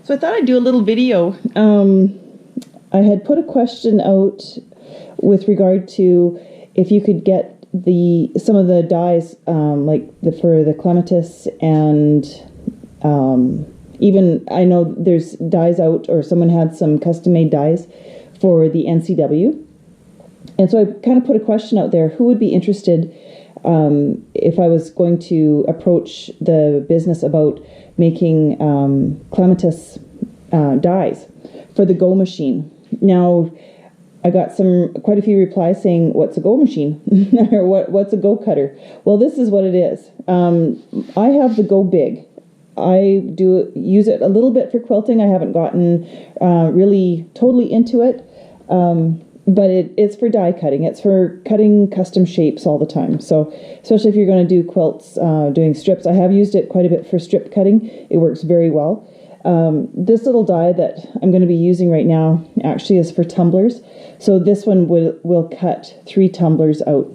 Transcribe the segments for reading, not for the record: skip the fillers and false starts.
So I thought I'd do a little video. I had put a question out with regard to if you could get some of the dyes, for the clematis, and even I know there's dyes out, or someone had some custom-made dyes for the NCW. And so I kind of put a question out there: who would be interested if I was going to approach the business about making clematis dyes for the Go machine? Now, I got quite a few replies saying, "What's a Go machine?" or "What's a Go cutter?" Well, this is what it is. I have the Go Big. I do use it a little bit for quilting. I haven't gotten really totally into it, but it's for die cutting. It's for cutting custom shapes all the time. So especially if you're going to do quilts, doing strips. I have used it quite a bit for strip cutting. It works very well. This little die that I'm going to be using right now actually is for tumblers. So this one will cut 3 tumblers out.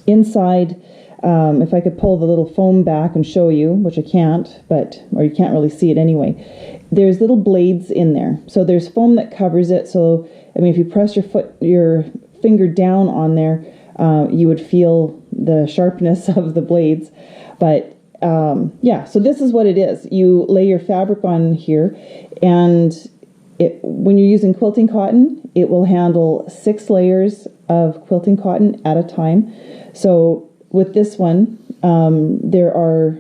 Inside, if I could pull the little foam back and show you, which I can't, or you can't really see it anyway, there's little blades in there. So there's foam that covers it. So, I mean, if you press your finger down on there, you would feel the sharpness of the blades. But so this is what it is. You lay your fabric on here, and when you're using quilting cotton, it will handle 6 layers of quilting cotton at a time. So with this one, there are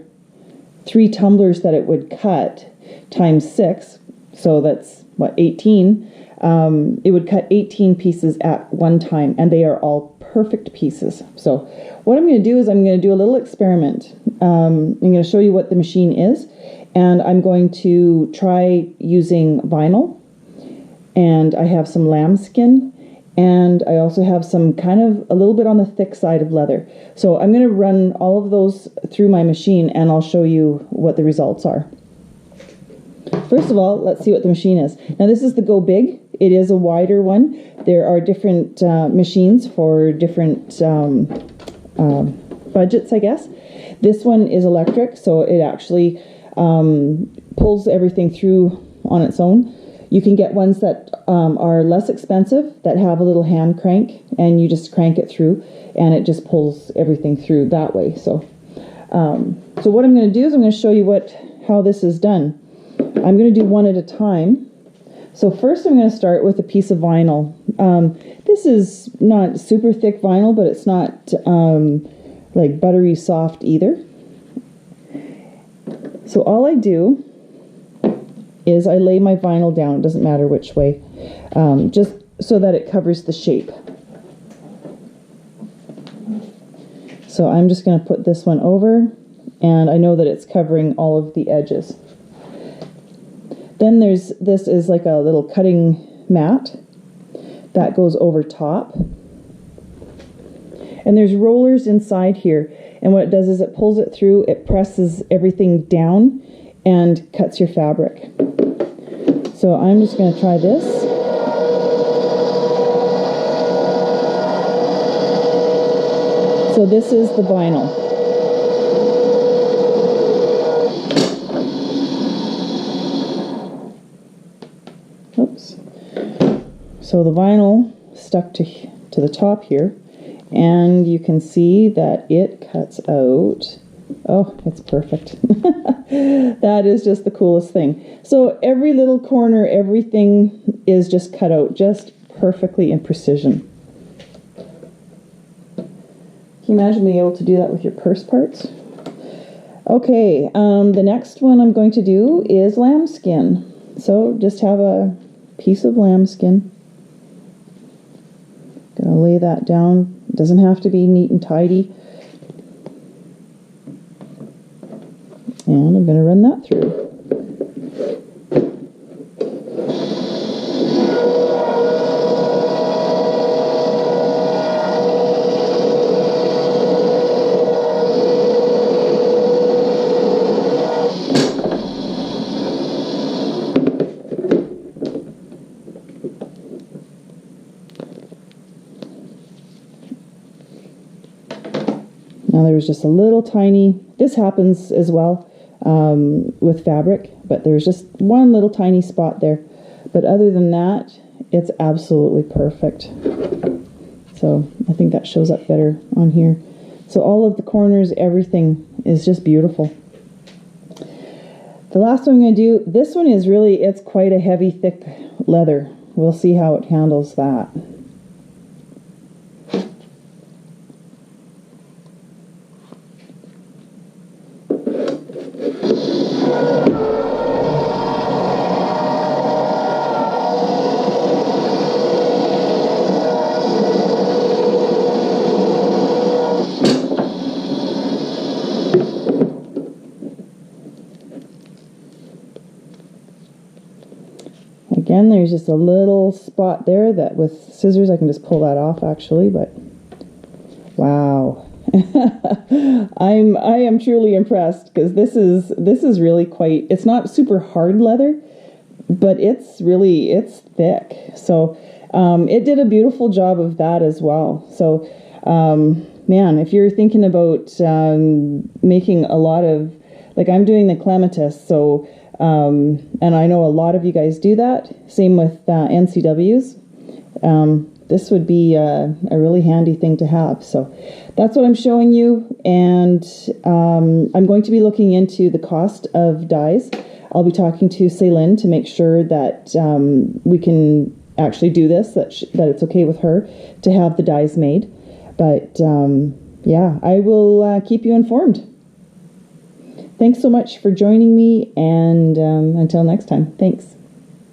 3 tumblers that it would cut times 6. So that's 18. It would cut 18 pieces at one time, and they are all perfect pieces. So what I'm going to do is I'm going to do a little experiment. I'm going to show you what the machine is, and I'm going to try using vinyl, and I have some lambskin, and I also have some kind of a little bit on the thick side of leather. So I'm going to run all of those through my machine, and I'll show you what the results are. First of all, let's see what the machine is. Now, this is the Go Big. It is a wider one. There are different machines for different budgets, I guess. This one is electric, so it actually pulls everything through on its own. You can get ones that are less expensive, that have a little hand crank, and you just crank it through, and it just pulls everything through that way. So what I'm going to do is I'm going to show you how this is done. I'm going to do one at a time. So first I'm going to start with a piece of vinyl. This is not super thick vinyl, but it's not like buttery soft either. So all I do is I lay my vinyl down. It doesn't matter which way, just so that it covers the shape. So I'm just going to put this one over, and I know that it's covering all of the edges. Then this is like a little cutting mat that goes over top. And there's rollers inside here. And what it does is it pulls it through, it presses everything down and cuts your fabric. So I'm just going to try this. So this is the vinyl. Oops. So the vinyl stuck to the top here, and you can see that it cuts out. Oh, it's perfect. That is just the coolest thing. So every little corner, everything is just cut out just perfectly in precision. Can you imagine being able to do that with your purse parts? Okay, the next one I'm going to do is lambskin. So just have a piece of lambskin. Gonna lay that down. It doesn't have to be neat and tidy. And I'm gonna run that through. Now there was just a little tiny, this happens as well with fabric, but there's just one little tiny spot there. But other than that, it's absolutely perfect. So I think that shows up better on here. So all of the corners, everything is just beautiful. The last one I'm going to do, this one is really, it's quite a heavy, thick leather. We'll see how it handles that. Again, there's just a little spot there that with scissors I can just pull that off actually, but wow. I am truly impressed, because this is really quite, it's not super hard leather, but it's thick. So it did a beautiful job of that as well. So man, if you're thinking about making a lot of, like I'm doing the clematis, so and I know a lot of you guys do that. Same with NCWs. This would be a really handy thing to have. So that's what I'm showing you. And I'm going to be looking into the cost of dyes. I'll be talking to Celine to make sure that we can actually do this, that it's okay with her to have the dyes made. But yeah, I will keep you informed. Thanks so much for joining me, and until next time, thanks.